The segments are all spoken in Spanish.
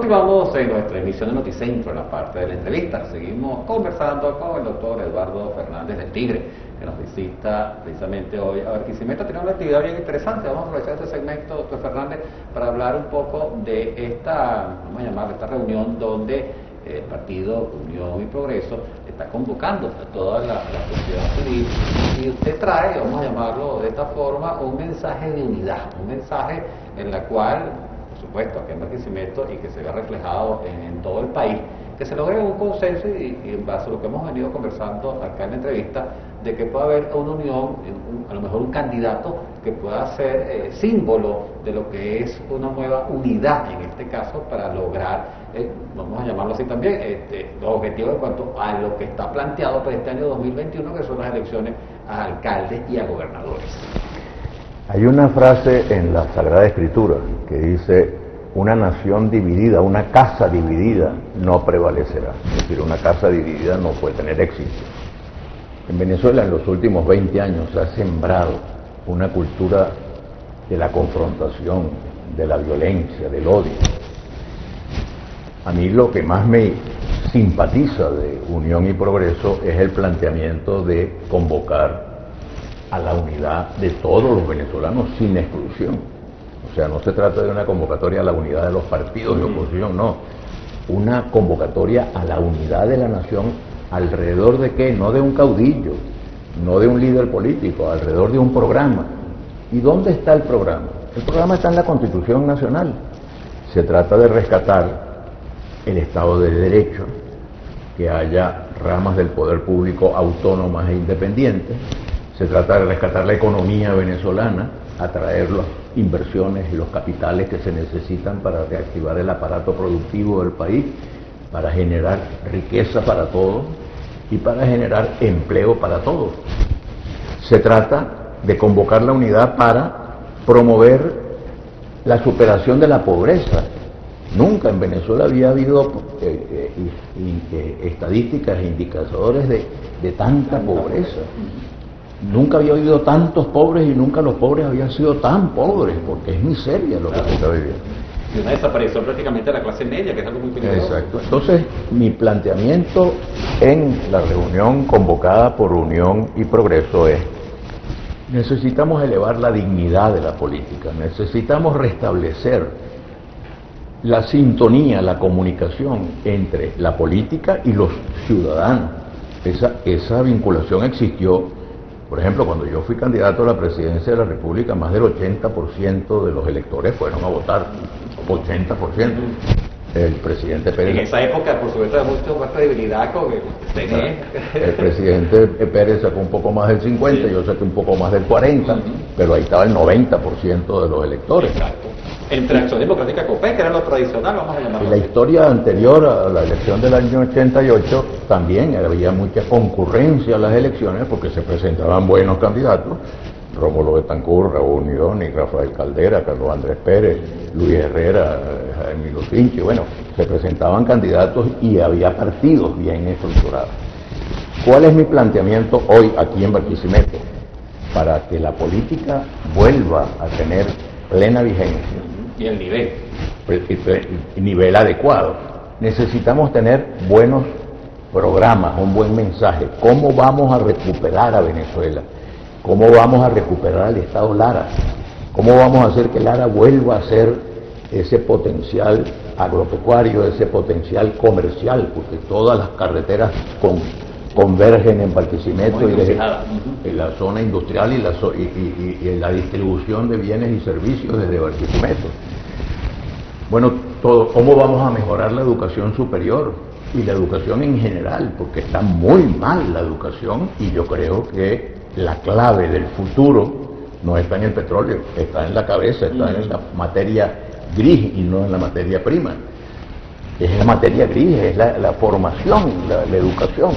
Continuamos en nuestra emisión de Noticentro, en la parte de la entrevista. Seguimos conversando con el doctor Eduardo Fernández del Tigre, que nos visita precisamente hoy a Barquisimeto. Tiene una actividad bien interesante. Vamos a aprovechar este segmento, doctor Fernández, para hablar un poco de esta, vamos a llamarla, esta reunión donde el partido Unión y Progreso está convocando a toda la sociedad civil, y usted trae, vamos a llamarlo de esta forma, un mensaje de unidad, un mensaje en la cual, por supuesto, aquí en Barquisimeto, y que se vea reflejado en todo el país, que se logre un consenso y en base a lo que hemos venido conversando acá en la entrevista, de que pueda haber una unión, a lo mejor un candidato que pueda ser símbolo de lo que es una nueva unidad, en este caso, para lograr, vamos a llamarlo así también, los objetivos en cuanto a lo que está planteado para este año 2021, que son las elecciones a alcaldes y a gobernadores. Hay una frase en la Sagrada Escritura que dice: una nación dividida, una casa dividida no prevalecerá. Es decir, una casa dividida no puede tener éxito. En Venezuela, en los últimos 20 años, se ha sembrado una cultura de la confrontación, de la violencia, del odio. A mí lo que más me simpatiza de Unión y Progreso es el planteamiento de convocar a la unidad de todos los venezolanos sin exclusión. O sea, no se trata de una convocatoria a la unidad de los partidos de oposición, no. Una convocatoria a la unidad de la nación. ¿Alrededor de qué? No de un caudillo, no de un líder político, alrededor de un programa. ¿Y dónde está el programa? El programa está en la Constitución Nacional. Se trata de rescatar el Estado de Derecho, que haya ramas del poder público autónomas e independientes. Se trata de rescatar la economía venezolana, atraer las inversiones y los capitales que se necesitan para reactivar el aparato productivo del país, para generar riqueza para todos y para generar empleo para todos. Se trata de convocar la unidad para promover la superación de la pobreza. Nunca en Venezuela había habido estadísticas e indicadores de tanta pobreza. Nunca había habido tantos pobres y nunca los pobres habían sido tan pobres, porque es miseria lo que se está viviendo. Y una desaparición prácticamente de la clase media, que es algo muy peligroso. Exacto. Entonces, mi planteamiento en la reunión convocada por Unión y Progreso es: necesitamos elevar la dignidad de la política, necesitamos restablecer la sintonía, la comunicación entre la política y los ciudadanos. Esa vinculación existió. Por ejemplo, cuando yo fui candidato a la presidencia de la República, más del 80% de los electores fueron a votar. 80%. El presidente Pérez... En esa época, por supuesto, había mucho más credibilidad con el tenía. El presidente Pérez sacó un poco más del 50%, yo saqué un poco más del 40%, pero ahí estaba el 90% de los electores. Exacto. Entre Acción Democrática COPE, que era lo tradicional, vamos a llamarlo. En la historia anterior a la elección del año 88, también había mucha concurrencia a las elecciones porque se presentaban buenos candidatos: Rómulo Betancourt, Raúl Nidoni, Rafael Caldera, Carlos Andrés Pérez, Luis Herrera, Jaime Lucinchi. Bueno, se presentaban candidatos y había partidos bien estructurados. ¿Cuál es mi planteamiento hoy aquí en Barquisimeto? Para que la política vuelva a tener plena vigencia y el nivel adecuado, necesitamos tener buenos programas, un buen mensaje. ¿Cómo vamos a recuperar a Venezuela? ¿Cómo vamos a recuperar al Estado Lara? ¿Cómo vamos a hacer que Lara vuelva a ser ese potencial agropecuario, ese potencial comercial? Porque todas las carreteras convergen en Barquisimeto y la zona industrial y la distribución de bienes y servicios desde Barquisimeto. Bueno, ¿cómo vamos a mejorar la educación superior y la educación en general? Porque está muy mal la educación, y yo creo que la clave del futuro no está en el petróleo, está en la cabeza, está en la materia gris y no en la materia prima. Es la materia gris, es la formación, la educación.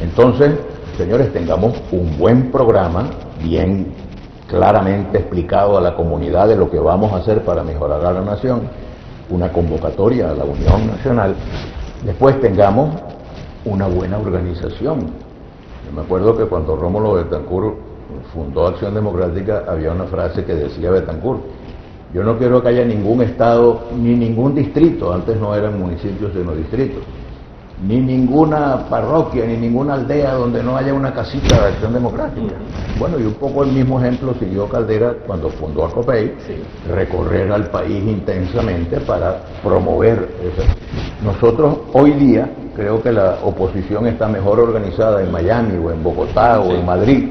Entonces, señores, tengamos un buen programa, bien claramente explicado a la comunidad de lo que vamos a hacer para mejorar a la nación, una convocatoria a la Unión Nacional. Después tengamos una buena organización. Yo me acuerdo que cuando Rómulo Betancourt fundó Acción Democrática, había una frase que decía Betancourt: Yo no quiero que haya ningún estado, ni ningún distrito, antes no eran municipios sino distritos, ni ninguna parroquia, ni ninguna aldea donde no haya una casita de Acción Democrática. Bueno, y un poco el mismo ejemplo siguió Caldera cuando fundó ACOPEI, recorrer al país intensamente para promover eso. Nosotros hoy día creo que la oposición está mejor organizada en Miami o en Bogotá o en Madrid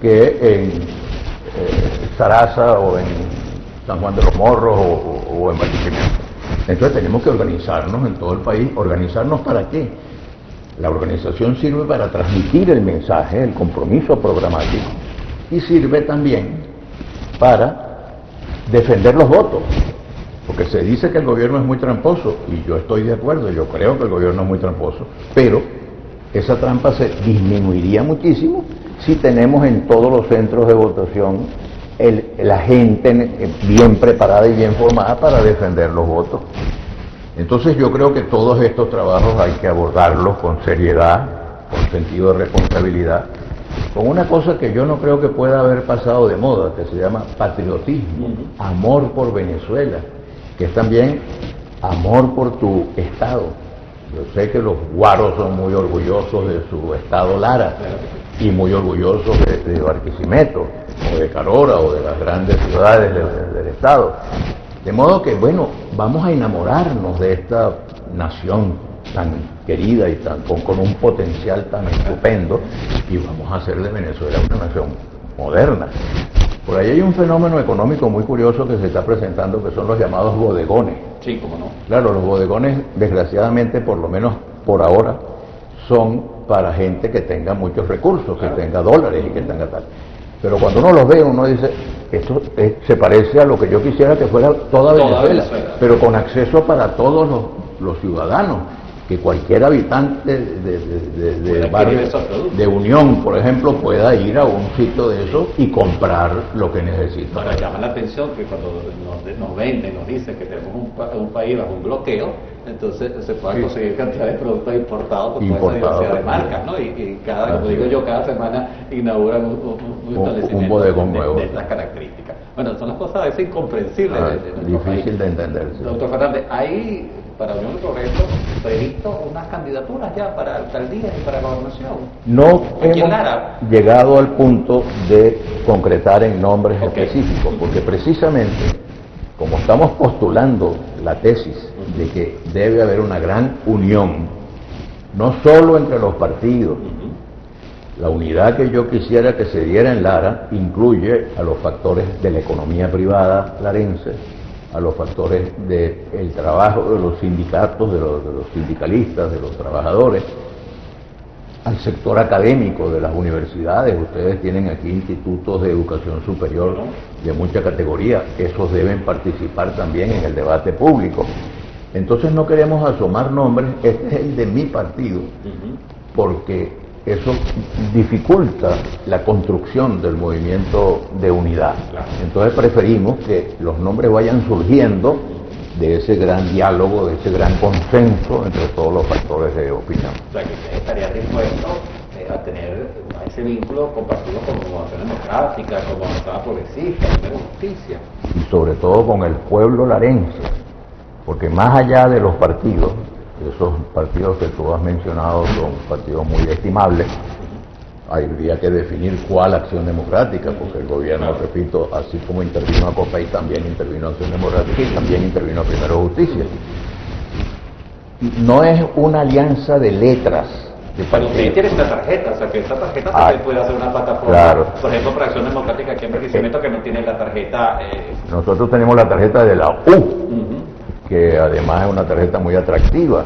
que en Sarasa o en San Juan de los Morros o en Barquisimeto. Entonces tenemos que organizarnos en todo el país. ¿Organizarnos para qué? La organización sirve para transmitir el mensaje, el compromiso programático, y sirve también para defender los votos, porque se dice que el gobierno es muy tramposo, y yo estoy de acuerdo, yo creo que el gobierno es muy tramposo, pero esa trampa se disminuiría muchísimo si tenemos en todos los centros de votación la gente bien preparada y bien formada para defender los votos. Entonces yo creo que todos estos trabajos hay que abordarlos con seriedad, con sentido de responsabilidad, con una cosa que yo no creo que pueda haber pasado de moda, que se llama patriotismo, amor por Venezuela, que es también amor por tu estado. Yo sé que los guaros son muy orgullosos de su estado Lara y muy orgullosos de Barquisimeto o de Carora o de las grandes ciudades del estado. De modo que, bueno, vamos a enamorarnos de esta nación tan querida y con un potencial tan estupendo, y vamos a hacer de Venezuela una nación moderna. Por ahí hay un fenómeno económico muy curioso que se está presentando, que son los llamados bodegones. Sí, cómo no. Claro, los bodegones, desgraciadamente, por lo menos por ahora, son para gente que tenga muchos recursos, que tenga dólares y que tenga tal. Pero cuando uno los ve, uno dice, esto se parece a lo que yo quisiera que fuera toda Venezuela, pero con acceso para todos los ciudadanos, que cualquier habitante de barrio, de Unión, por ejemplo, pueda ir a un sitio de eso y comprar lo que necesita. Ahora llama la atención que cuando nos venden, nos dicen que tenemos un país bajo un bloqueo, entonces se pueden conseguir cantidad de productos importados con toda esa diversidad de marcas, ¿no? Y como digo yo, cada semana inauguran un establecimiento bodegón nuevo de estas características. Bueno, son las cosas a veces incomprensibles de nuestro país. Difícil de entender. Sí. Doctor Fernández, hay para Unión y Progreso previsto unas candidaturas ya para alcaldías y para gobernación. No hemos llegado al punto de concretar en nombres específicos, porque precisamente como estamos postulando la tesis de que debe haber una gran unión, no solo entre los partidos, la unidad que yo quisiera que se diera en Lara incluye a los factores de la economía privada larense, a los factores del trabajo de los sindicatos, de los sindicalistas, de los trabajadores, al sector académico de las universidades. Ustedes tienen aquí institutos de educación superior de mucha categoría, esos deben participar también en el debate público. Entonces no queremos asomar nombres, este es el de mi partido, porque eso dificulta la construcción del movimiento de unidad. Entonces preferimos que los nombres vayan surgiendo de ese gran diálogo, de ese gran consenso entre todos los factores de opinión. O sea, que usted estaría dispuesto a tener ese vínculo compartido con Renovación Democrática, con Avanzada Progresista, con Justicia. Y sobre todo con el pueblo larense, porque más allá de los partidos, esos partidos que tú has mencionado son partidos muy estimables, habría que definir cuál Acción Democrática, porque el gobierno, repito, así como intervino ACOPEI, también intervino Acción Democrática y también intervino Primero Justicia. No es una alianza de letras. Pero usted tiene esta tarjeta, o sea que esta tarjeta también puede hacer una plataforma, por ejemplo, para Acción Democrática aquí en Barquisimeto, que no tiene la tarjeta. Nosotros tenemos la tarjeta de la U, que además es una tarjeta muy atractiva.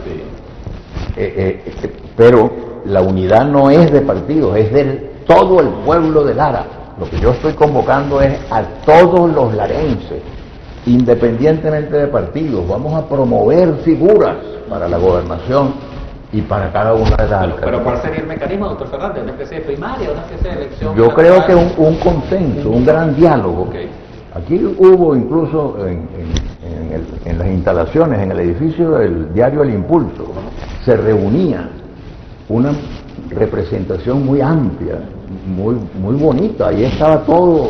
Pero la unidad no es de partidos, es de todo el pueblo de Lara. Lo que yo estoy convocando es a todos los larenses, independientemente de partidos. Vamos a promover figuras para la gobernación y para cada una de las alcaldías. Pero ¿cuál sería el mecanismo, doctor Fernández? ¿Una especie de primaria, una especie de elección? Yo creo que un consenso, un gran diálogo. Aquí hubo incluso en las instalaciones, en el edificio del diario El Impulso, se reunía una representación muy amplia, muy bonita. Ahí estaba todos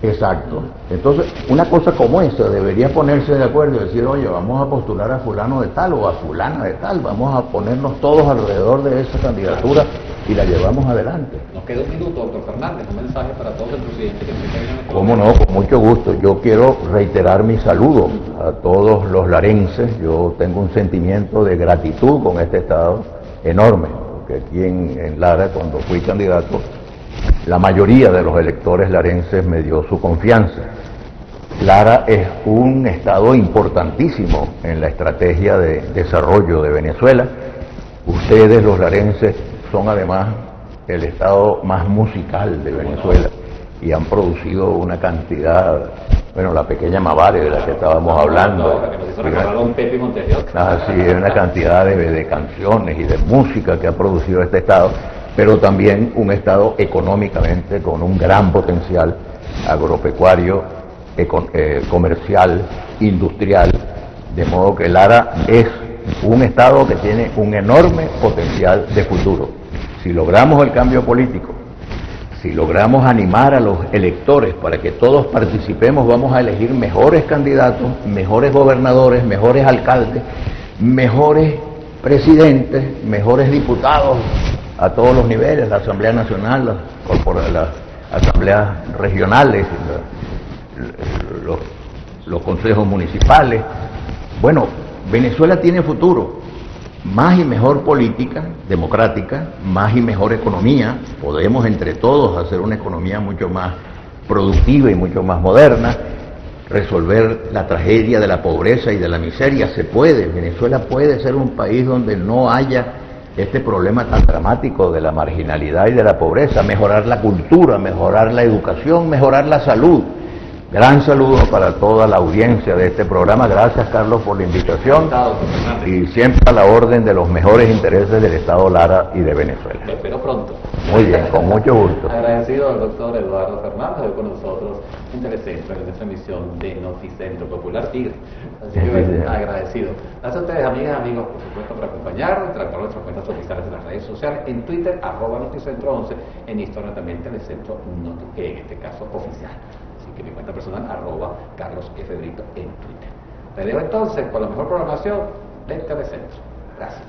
Exacto. Entonces, una cosa como esa debería ponerse de acuerdo y decir, oye, vamos a postular a fulano de tal o a fulana de tal, vamos a ponernos todos alrededor de esa candidatura y la llevamos adelante. Nos queda un minuto, doctor Fernández, un mensaje para todos el presidente que se tengan. Cómo no, con mucho gusto. Yo quiero reiterar mi saludo a todos los larenses. Yo tengo un sentimiento de gratitud con este estado enorme, porque aquí en Lara, cuando fui candidato, la mayoría de los electores larenses me dio su confianza. Lara es un estado importantísimo en la estrategia de desarrollo de Venezuela. Ustedes, los larenses, son además el estado más musical de Venezuela y han producido una cantidad, bueno, la pequeña Mavare de la que estábamos hablando. Sí, una cantidad de canciones y de música que ha producido este estado, pero también un estado económicamente con un gran potencial agropecuario, comercial, industrial, de modo que Lara es un estado que tiene un enorme potencial de futuro. Si logramos el cambio político, si logramos animar a los electores para que todos participemos, vamos a elegir mejores candidatos, mejores gobernadores, mejores alcaldes, mejores presidentes, mejores diputados a todos los niveles, la Asamblea Nacional, las asambleas regionales, los consejos municipales. Bueno, Venezuela tiene futuro. Más y mejor política democrática, más y mejor economía. Podemos entre todos hacer una economía mucho más productiva y mucho más moderna, resolver la tragedia de la pobreza y de la miseria. Se puede. Venezuela puede ser un país donde no haya este problema tan dramático de la marginalidad y de la pobreza, mejorar la cultura, mejorar la educación, mejorar la salud. Gran saludo para toda la audiencia de este programa. Gracias, Carlos, por la invitación y siempre a la orden de los mejores intereses del Estado Lara y de Venezuela. Lo espero pronto. Muy bien, con mucho gusto. Agradecido al doctor Eduardo Fernández, hoy con nosotros en Telecentro, en esta emisión de Noticentro Popular Tigre. Así que agradecido. Gracias a ustedes, amigas y amigos, por supuesto, por acompañarnos, tratar nuestras cuentas oficiales en las redes sociales, en Twitter, @Noticentro11, en Instagram también Telecentro, en este caso oficial. Que mi cuenta personal, @Carlos F. Brito en Twitter. Te dejo entonces con la mejor programación del Telecentro. Gracias.